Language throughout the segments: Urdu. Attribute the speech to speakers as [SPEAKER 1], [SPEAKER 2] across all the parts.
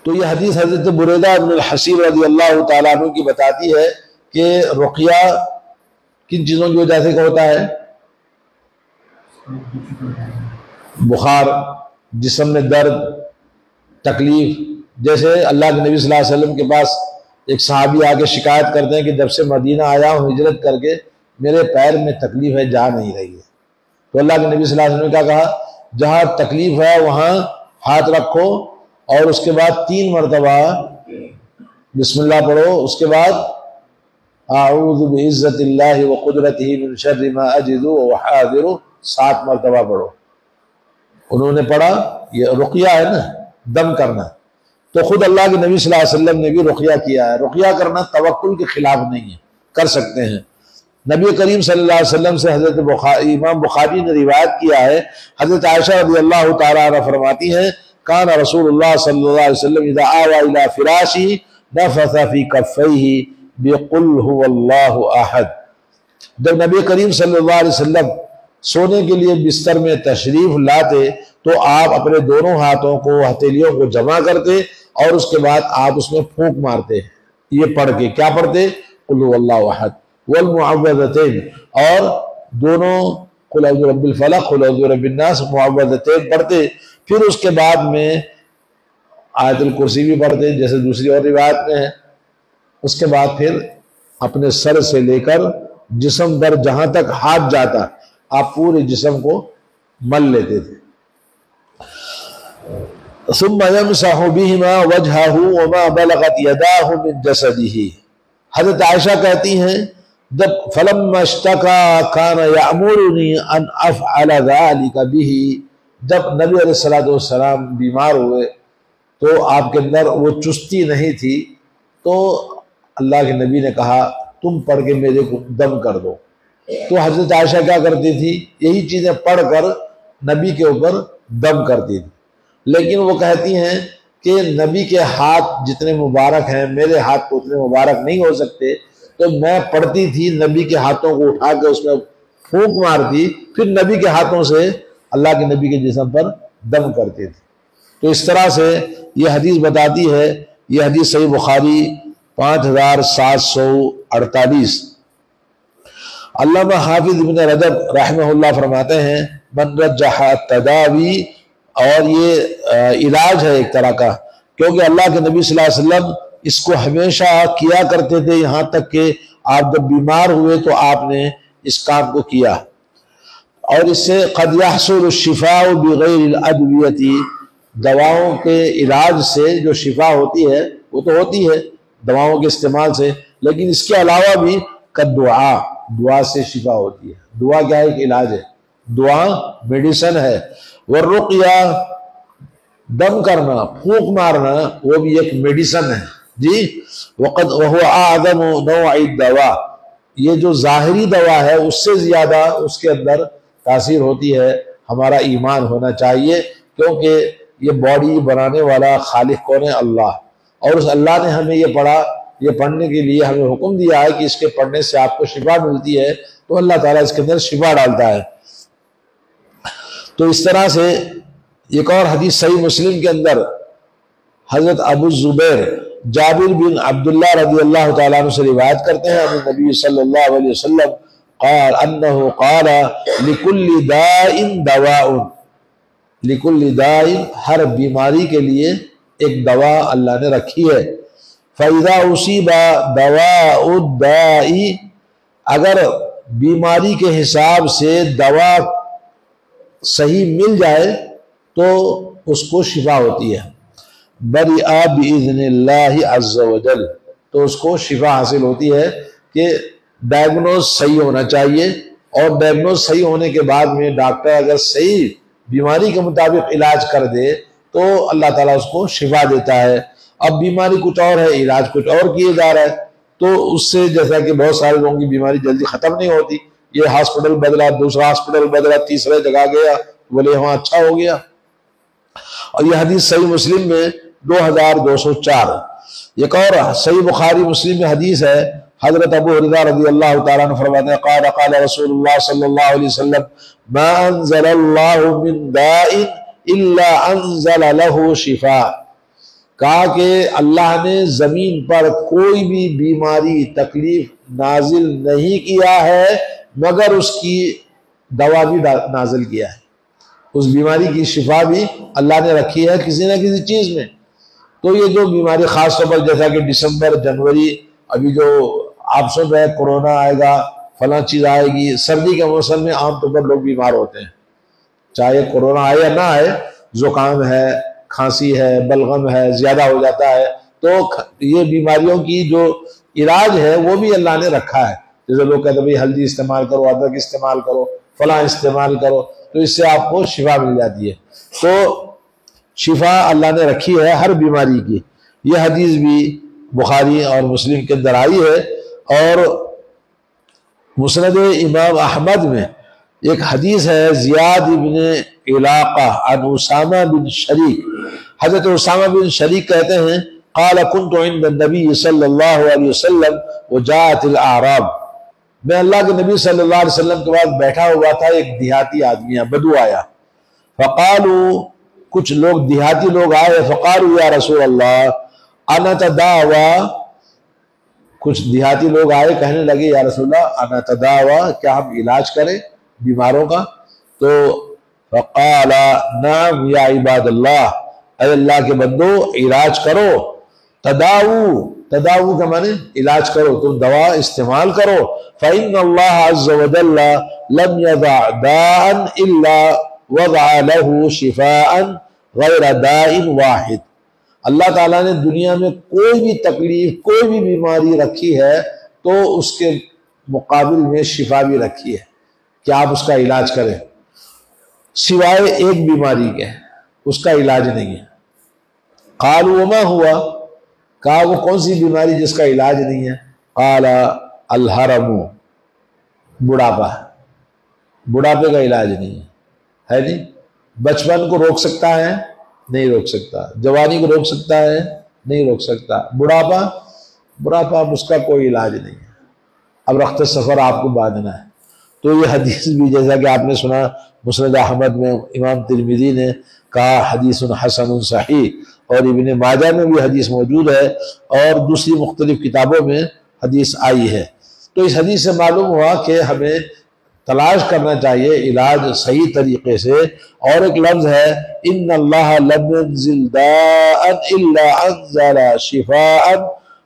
[SPEAKER 1] تو یہ حدیث حضرت بریدہ بن الحصیب رضی اللہ تعالیٰ عنہ کی بتاتی ہے کہ رقیہ کن چیزوں کی وجہ سے ہوتا ہے؟ بخار، جسم میں درد، تکلیف. جیسے اللہ کے نبی صلی اللہ علیہ وسلم کے پاس ایک صحابی آ کے شکایت کرتے ہیں کہ جب سے مدینہ آیا ہوں ہجرت کر کے میرے پیر میں تکلیف ہے، جا نہیں رہی ہے. تو اللہ کے نبی صلی اللہ علیہ وسلم نے کیا کہا؟ جہاں تکلیف ہے وہاں ہاتھ رکھو اور اس کے بعد 3 مرتبہ بسم اللہ پڑھو، اس کے بعد اعوذ بعزت اللہ وقدرتہ من شر ما اجد واحاذر 7 مرتبہ پڑھو. انہوں نے پڑھا. یہ رقیہ ہے نا، دم کرنا. تو خود اللہ کے نبی صلی اللہ علیہ وسلم نے بھی رقیہ کیا ہے. رقیہ کرنا توکل کے خلاف نہیں ہے، کر سکتے ہیں. نبی کریم صلی اللہ علیہ وسلم سے حضرت امام بخاری نے روایت کیا ہے، حضرت عائشہ رضی اللہ تعالیٰ عنہ فرماتی ہیں کان رسول اللہ صلی اللہ علیہ وسلم اذا آوى الى فراشہ نفث فی کفیہ بقل هو اللہ احد. جب نبی کریم صلی اللہ علیہ وسلم سونے کے لیے بستر میں تشریف لاتے تو آپ اپنے دونوں ہاتھوں کو، ہتھیلیوں کو جمع کرتے اور اس کے بعد آپ اس میں پھونک مارتے. یہ پڑھ کے کیا پڑھتے؟ قل هو اللہ احد والمعوذتین، اور دونوں قل اعوذ برب الفلق قل اعوذ برب الناس معوذتین پڑھتے. پھر اس کے بعد میں آیت الکرسی بھی پڑھتے جیسے دوسری اور روایت میں ہے. اس کے بعد پھر اپنے سر سے لے کر جسم پر جہاں تک ہاتھ جاتا آپ پورے جسم کو مل لیتے تھے. ثم يمسح بهما وجهه وما بلغت يداه من جسده. حضرت عائشہ کہتی ہیں جب فلما اشتكى كان يأمرني ان افعل ذلك به. جب نبی علیہ الصلوۃ والسلام بیمار ہوئے تو آپ کے اندر وہ چستی نہیں تھی، تو اللہ کے نبی نے کہا تم پڑھ کے میرے کو دم کر دو. تو حضرت عائشہ کیا کرتی تھی؟ یہی چیزیں پڑھ کر نبی کے اوپر دم کرتی تھی. لیکن وہ کہتی ہیں کہ نبی کے ہاتھ جتنے مبارک ہیں میرے ہاتھ کو اتنے مبارک نہیں ہو سکتے، تو میں پڑھتی تھی نبی کے ہاتھوں کو اٹھا کے اس میں پھونک مارتی، پھر نبی کے ہاتھوں سے اللہ کے نبی کے جسم پر دم کرتے تھے. تو اس طرح سے یہ حدیث بتاتی ہے. یہ حدیث صحیح بخاری 5748. علامہ حافظ ابن رجب رحمہ اللہ فرماتے ہیں من رجح التداوی، اور یہ علاج ہے ایک طرح کا، کیونکہ اللہ کے نبی صلی اللہ علیہ وسلم اس کو ہمیشہ کیا کرتے تھے، یہاں تک کہ آپ جب بیمار ہوئے تو آپ نے اس کام کو کیا. اور اس سے قد یحصل الشفاء بغیر الادویہ، دواؤں کے علاج سے جو شفا ہوتی ہے وہ تو ہوتی ہے دواؤں کے استعمال سے، لیکن اس کے علاوہ بھی دعا، دعا سے شفا ہوتی ہے. دعا کیا ہے؟ ایک علاج ہے، دعا میڈیسن ہے. والرقیہ دم کرنا، پھونک مارنا، وہ بھی ایک میڈیسن ہے. جی وهو اعظم نوع الدواء، یہ جو ظاہری دوا ہے اس سے زیادہ اس کے اندر تاثیر ہوتی ہے. ہمارا ایمان ہونا چاہیے، کیونکہ یہ باڈی بنانے والا خالق کون ہے؟ اللہ. اور اس اللہ نے ہمیں یہ پڑھا، یہ پڑھنے کے لیے ہمیں حکم دیا ہے کہ اس کے پڑھنے سے آپ کو شفا ملتی ہے، تو اللہ تعالیٰ اس کے اندر شفا ڈالتا ہے. تو اس طرح سے ایک اور حدیث صحیح مسلم کے اندر حضرت ابو الزبیر جابر بن عبداللہ رضی اللہ تعالیٰ عنہ سے روایت کرتے ہیں ان نبی صلی اللہ علیہ وسلم قال انہ قال لکل داء دواء، لکل داء ہر بیماری کے لیے ایک دوا اللہ نے رکھی ہے. فَإِذَا أُصِيبَ دَوَاءُ الدَّاءِ، اگر بیماری کے حساب سے دوا صحیح مل جائے تو اس کو شفا ہوتی ہے. بَرِئَ بِإِذْنِ اللَّهِ عَزَّ وَجَلَّ، تو اس کو شفا حاصل ہوتی ہے کہ ڈائگنوز صحیح ہونا چاہیے، اور ڈائگنوز صحیح ہونے کے بعد میں ڈاکٹر اگر صحیح بیماری کے مطابق علاج کر دے تو اللہ تعالیٰ اس کو شفا دیتا ہے. اب بیماری کچھ اور ہے، علاج کچھ اور کیے جا رہا ہے، تو اس سے جیسا کہ بہت سارے لوگوں کی بیماری جلدی ختم نہیں ہوتی. یہ ہاسپٹل بدلا، دوسرا ہاسپٹل بدلا، تیسرے جگہ گیا، بولے وہاں اچھا ہو گیا. اور یہ حدیث صحیح مسلم میں 2204. ایک اور صحیح بخاری مسلم میں حدیث ہے، حضرت ابو ہریرہ رضی اللہ تعالیٰ عنہ فرماتے ہیں قال قال رسول اللہ صلی اللہ علیہ وسلم ما انزل اللہ من داء الا انزل له شفاء. کہا کہ اللہ نے زمین پر کوئی بھی بیماری تکلیف نازل نہیں کیا ہے مگر اس کی دوا بھی نازل کیا ہے، اس بیماری کی شفا بھی اللہ نے رکھی ہے کسی نہ کسی چیز میں۔ تو یہ جو بیماری خاص طور پر جیسا کہ دسمبر جنوری ابھی جو آپ سن رہے کورونا آئے گا فلاں چیز آئے گی، سردی کے موسم میں عام طور پر لوگ بیمار ہوتے ہیں، چاہے کورونا آئے یا نہ آئے، زکام ہے، کھانسی ہے، بلغم ہے، زیادہ ہو جاتا ہے، تو یہ بیماریوں کی جو علاج ہے وہ بھی اللہ نے رکھا ہے۔ جیسے لوگ کہتے ہیں بھائی ہلدی استعمال کرو، ادرک استعمال کرو، فلاں استعمال کرو، تو اس سے آپ کو شفا مل جاتی ہے۔ تو شفا اللہ نے رکھی ہے ہر بیماری کی۔ یہ حدیث بھی بخاری اور مسلم کے اندر آئی ہے، اور مسند امام احمد میں ایک حدیث ہے زیاد بن علاقہ عن اسامہ بن شریک، حضرت اسامہ بن شریک کہتے ہیں قال كنت عند النبی صلی اللہ علیہ وسلم وجاءت الاعراب، میں اللہ کے نبی صلی اللہ علیہ وسلم کے بعد بیٹھا ہوا تھا، ایک دیہاتی آدمی بدو آیا، فقالوا، کچھ لوگ دیہاتی لوگ آئے، فقالوا یا رسول اللہ انا تداوى، کچھ دیہاتی لوگ آئے کہنے لگے یا رسول اللہ انا تداوى، کیا ہم علاج کریں بیماروں کا؟ تو فقال نعم یا عباد اللہ، اے اللہ کے بندو علاج کرو، تداؤ کا معنی علاج کرو، تم دوا استعمال کرو، فإن اللہ عز وجل لم يضع داء الا وضع له شفاء غیر داء واحد، اللہ تعالیٰ نے دنیا میں کوئی بھی تکلیف کوئی بھی بیماری رکھی ہے تو اس کے مقابل میں شفا بھی رکھی ہے کہ آپ اس کا علاج کریں، سوائے ایک بیماری کے اس کا علاج نہیں ہے۔ قالوا وما ہوا، کہا وہ کون سی بیماری جس کا علاج نہیں ہے؟ قال الحرم، بڑھاپا، بڑھاپے کا علاج نہیں ہے نہیں؟ بچپن کو روک سکتا ہے؟ نہیں روک سکتا۔ جوانی کو روک سکتا ہے؟ نہیں روک سکتا۔ بڑھاپا اب اس کا کوئی علاج نہیں ہے، اب رخت سفر آپ کو باندھنا ہے۔ تو یہ حدیث بھی جیسا کہ آپ نے سنا مسند احمد میں امام ترمذی نے کہا حدیث حسن صحیح، اور ابن ماجہ میں بھی حدیث موجود ہے، اور دوسری مختلف کتابوں میں حدیث آئی ہے۔ تو اس حدیث سے معلوم ہوا کہ ہمیں تلاش کرنا چاہیے علاج صحیح طریقے سے۔ اور ایک لفظ ہے ان اللہ لم ينزل داء الا انزل شفاء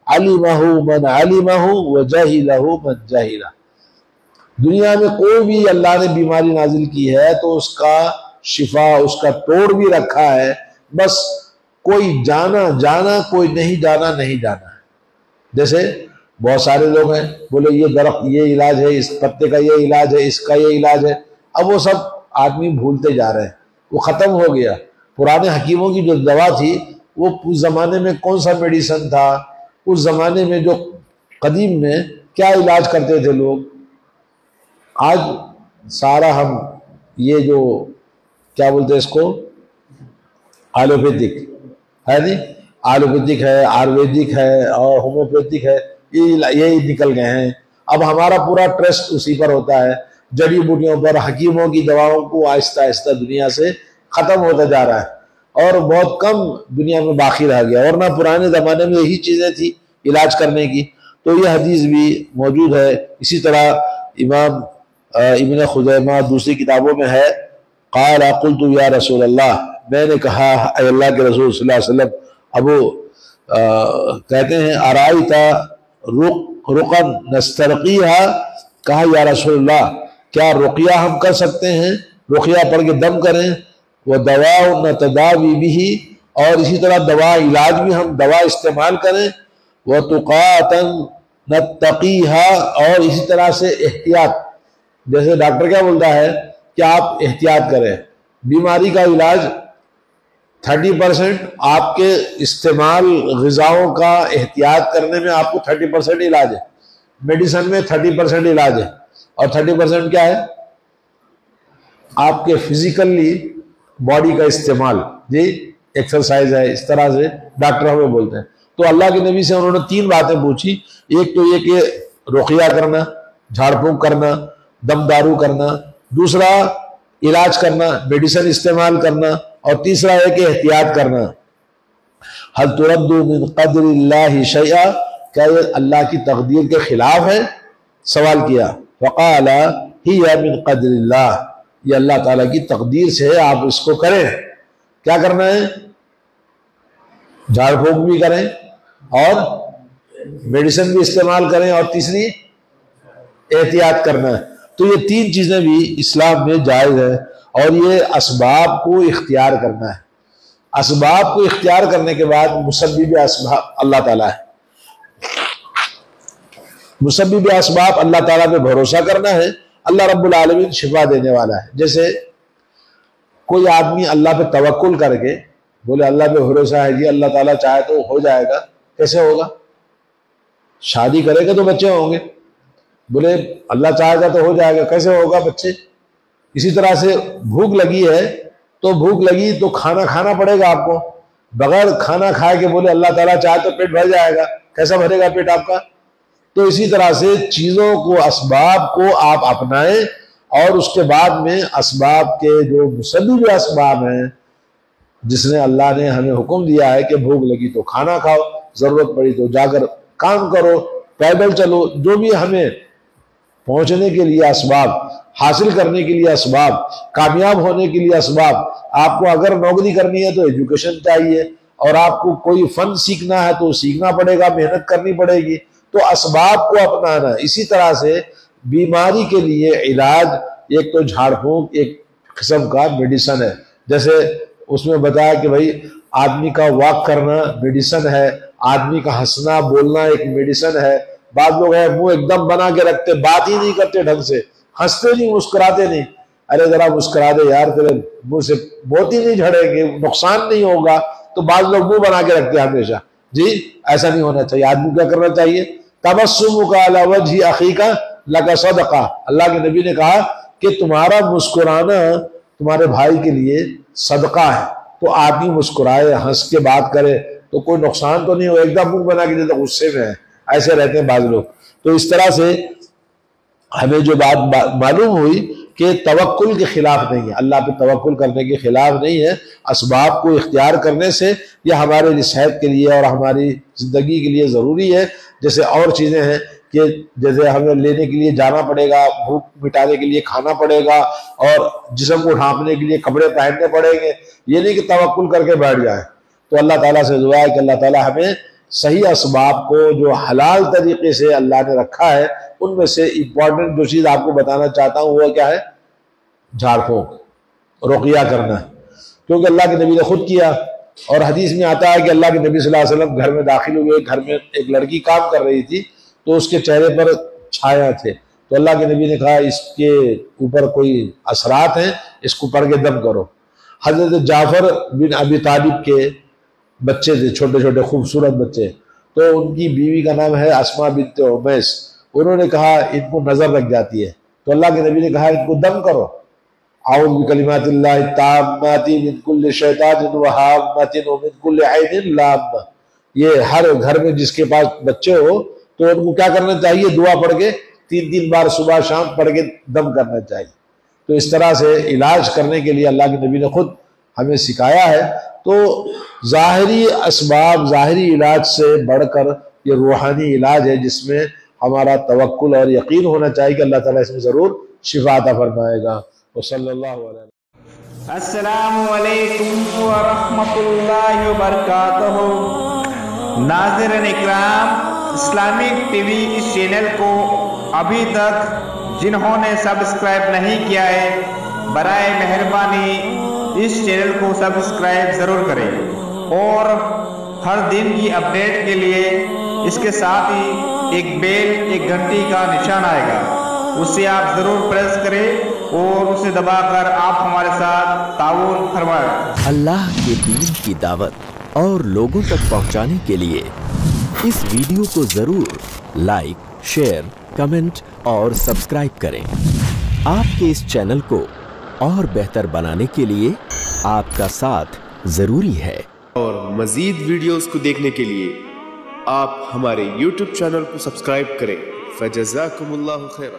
[SPEAKER 1] علمہ من علمہ وجہلہ من جہلہ، دنیا میں کوئی بھی اللہ نے بیماری نازل کی ہے تو اس کا شفا، اس کا توڑ بھی رکھا ہے، بس کوئی جانا کوئی نہیں جانا۔ جیسے بہت سارے لوگ ہیں بولے یہ درخت یہ علاج ہے، اس پتے کا یہ علاج ہے، اس کا یہ علاج ہے، اب وہ سب آدمی بھولتے جا رہے ہیں، وہ ختم ہو گیا۔ پرانے حکیموں کی جو دوا تھی وہ اس زمانے میں کون سا میڈیسن تھا، اس زمانے میں جو قدیم میں کیا علاج کرتے تھے لوگ، آج سارا ہم یہ جو کیا بولتے ہیں اس کو ایلوپیتھک ہے نہیں، ایلوپیتھک ہے، آیورویدک ہے اور ہومیوپیتھک ہے، یہی نکل گئے ہیں۔ اب ہمارا پورا ٹرسٹ اسی پر ہوتا ہے، جڑی بوٹیوں پر، حکیموں کی دواؤں کو آہستہ آہستہ دنیا سے ختم ہوتا جا رہا ہے، اور بہت کم دنیا میں باقی رہ گیا، ورنہ پرانے زمانے میں یہی چیزیں تھی علاج کرنے کی۔ تو یہ حدیث بھی موجود ہے۔ اسی طرح امام ابن خزیمہ دوسری کتابوں میں ہے قال قلت یا رسول اللہ، میں نے کہا اے اللہ کے رسول صلی اللہ علیہ وسلم، ابو کہتے ہیں ارائیتا رقن نسترقیہا، کہا یا رسول اللہ کیا رقیہ ہم کر سکتے ہیں، رقیہ پڑھ کے دم کریں، وہ دوا نتداوی بھی، اور اسی طرح دوا علاج بھی ہم دوا استعمال کریں، وہ تقاتن نتقیہا، اور اسی طرح سے احتیاط، جیسے ڈاکٹر کیا بولتا ہے کہ آپ احتیاط کریں، بیماری کا علاج 30% آپ کے استعمال غذاؤں کا احتیاط کرنے میں آپ کو 30% علاج ہے، میڈیسن میں 30% علاج ہے، اور 30% کیا ہے آپ کے فزیکلی باڈی کا استعمال، جی ایکسرسائز ہے، اس طرح سے ڈاکٹر ہمیں بولتے ہیں۔ تو اللہ کے نبی سے انہوں نے 3 باتیں پوچھی، ایک تو یہ کہ رقیہ کرنا، جھاڑ پھونک کرنا، دم دارو کرنا، دوسرا علاج کرنا، میڈیسن استعمال کرنا، اور تیسرا ہے کہ احتیاط کرنا۔ حل ترد من قدر اللہ شیئا، کیا یہ اللہ کی تقدیر کے خلاف ہے؟ سوال کیا، فقال ہی من قدر اللہ، یہ اللہ تعالیٰ کی تقدیر سے ہے، آپ اس کو کریں۔ کیا کرنا ہے؟ جھاڑ پھونک بھی کریں اور میڈیسن بھی استعمال کریں، اور تیسری احتیاط کرنا ہے۔ تو یہ تین چیزیں بھی اسلام میں جائز ہے، اور یہ اسباب کو اختیار کرنا ہے۔ اسباب کو اختیار کرنے کے بعد مسبب اسباب اللہ تعالیٰ ہے، مسبب اسباب اللہ تعالیٰ پہ بھروسہ کرنا ہے۔ اللہ رب العالمین شفا دینے والا ہے۔ جیسے کوئی آدمی اللہ پہ توکل کر کے بولے اللہ پہ بھروسہ ہے جی، اللہ تعالیٰ چاہے تو ہو جائے گا، کیسے ہوگا؟ شادی کرے گا تو بچے ہوں گے، بولے اللہ چاہے گا تو ہو جائے گا، کیسے ہوگا بچے؟ اسی طرح سے بھوک لگی ہے تو بھوک لگی تو کھانا کھانا پڑے گا آپ کو، بغیر کھانا کھائے کے بولے اللہ تعالیٰ چاہے تو پیٹ بھر جائے گا، کیسا بھرے گا پیٹ آپ کا؟ تو اسی طرح سے چیزوں کو، اسباب کو آپ اپنائیں، اور اس کے بعد میں اسباب کے جو مسبب اسباب ہیں، جس نے اللہ نے ہمیں حکم دیا ہے کہ بھوک لگی تو کھانا کھاؤ، ضرورت پڑی تو جا کر کام کرو، پیدل چلو، جو بھی ہمیں پہنچنے کے لیے اسباب، حاصل کرنے کے لیے اسباب، کامیاب ہونے کے لیے اسباب۔ آپ کو اگر نوکری کرنی ہے تو ایجوکیشن چاہیے، اور آپ کو کوئی فن سیکھنا ہے تو سیکھنا پڑے گا، محنت کرنی پڑے گی، تو اسباب کو اپنانا۔ اسی طرح سے بیماری کے لیے علاج، ایک تو جھاڑ پھونک ایک قسم کا میڈیسن ہے، جیسے اس میں بتایا کہ بھائی آدمی کا واک کرنا میڈیسن ہے، آدمی کا ہنسنا بولنا ایک میڈیسن ہے۔ بعض لوگ ہیں منہ ایک دم بنا کے رکھتے، بات ہی نہیں کرتے ڈھنگ سے، ہنستے نہیں، مسکراتے نہیں۔ ارے ذرا مسکرا دے یار، تیرے منہ سے موتی نہیں جھڑیں گے، نقصان نہیں ہوگا۔ تو بعض لوگ منہ بنا کے رکھتے ہیں ہمیشہ، جی ایسا نہیں ہونا چاہیے۔ آدمی کیا کرنا چاہیے؟ تبسمک علی وجہ اخیک لک صدقہ، اللہ کے نبی نے کہا کہ تمہارا مسکرانا تمہارے بھائی کے لیے صدقہ ہے۔ تو آدمی مسکرائے، ہنس کے بات کرے تو کوئی نقصان تو نہیں ہو، ایک دم منہ بنا کے جیسے غصے میں ہے، ایسے رہتے ہیں بعض لوگ۔ تو اس طرح سے ہمیں جو بات معلوم ہوئی کہ توکل کے خلاف نہیں ہے، اللہ پہ توکل کرنے کے خلاف نہیں ہے۔ اسباب کو اختیار کرنے سے یہ ہمارے لیے صحت کے لیے اور ہماری زندگی کے لیے ضروری ہے۔ جیسے اور چیزیں ہیں کہ جیسے ہمیں لینے کے لیے جانا پڑے گا، بھوک مٹانے کے لیے کھانا پڑے گا، اور جسم کو ڈھانپنے کے لیے کپڑے پہننے پڑیں گے، یہ نہیں کہ توکل کر کے بیٹھ جائیں۔ تو اللہ تعالیٰ سے دعا ہے کہ اللہ تعالیٰ ہمیں صحیح اسباب کو جو حلال طریقے سے اللہ نے رکھا ہے، ان میں سے امپورٹنٹ جو چیز آپ کو بتانا چاہتا ہوں وہ کیا ہے؟ جھاڑ پھونک، رقیہ کرنا، کیونکہ اللہ کے نبی نے خود کیا، اور حدیث میں آتا ہے کہ اللہ کے نبی صلی اللہ علیہ وسلم گھر میں داخل ہوئے، گھر میں ایک لڑکی کام کر رہی تھی، تو اس کے چہرے پر چھایا تھے، تو اللہ کے نبی نے کہا اس کے اوپر کوئی اثرات ہیں، اس کو پڑھ کے دم کرو۔ حضرت جعفر بن ابی طالب کے بچے تھے، چھوٹے چھوٹے خوبصورت بچے، تو ان کی بیوی کا نام ہے اسماء بنت عمیس، انہوں نے کہا ان کو نظر لگ جاتی ہے، تو اللہ کے نبی نے کہا ان کو دم کرو، اعوذ بکلمات اللہ التامات من کل شیطان وہامۃ ومن کل عین لامہ۔ یہ ہر گھر میں جس کے پاس بچے ہو تو ان کو کیا کرنا چاہیے؟ دعا پڑھ کے 3 بار صبح شام پڑھ کے دم کرنا چاہیے۔ تو اس طرح سے علاج کرنے کے لیے اللہ کے نبی نے خود ہمیں سکھایا ہے۔ تو ظاہری اسباب، ظاہری علاج سے بڑھ کر یہ روحانی علاج ہے، جس میں ہمارا توکل اور یقین ہونا چاہیے کہ اللہ تعالیٰ اس میں ضرور شفا عطا فرمائے گا۔ وصلی اللہ علیہ وسلم۔
[SPEAKER 2] السلام علیکم ورحمۃ اللہ وبرکاتہ۔ ناظرین اکرام، اسلامک ٹی وی اس چینل کو ابھی تک جنہوں نے سبسکرائب نہیں کیا ہے، برائے مہربانی اس چینل کو سبسکرائب ضرور کریں، اور ہر دن کی اپڈیٹ کے لیے اس کے ساتھ ہی ایک بیل، ایک گھنٹی کا نشان آئے گا، اسے آپ ضرور پریس کریں اور اسے دبا کر آپ ہمارے ساتھ تعاون فرمائیں۔
[SPEAKER 3] اللہ کے دین کی دعوت اور لوگوں تک پہنچانے کے لیے اس ویڈیو کو ضرور لائک، شیئر، کمنٹ اور سبسکرائب کریں۔ آپ کے اس چینل کو اور بہتر بنانے کے لیے آپ کا ساتھ ضروری ہے۔
[SPEAKER 4] اور مزید ویڈیوز کو دیکھنے کے لیے آپ ہمارے YouTube چینل کو سبسکرائب کریں۔ فجزاکم اللہ خیرا۔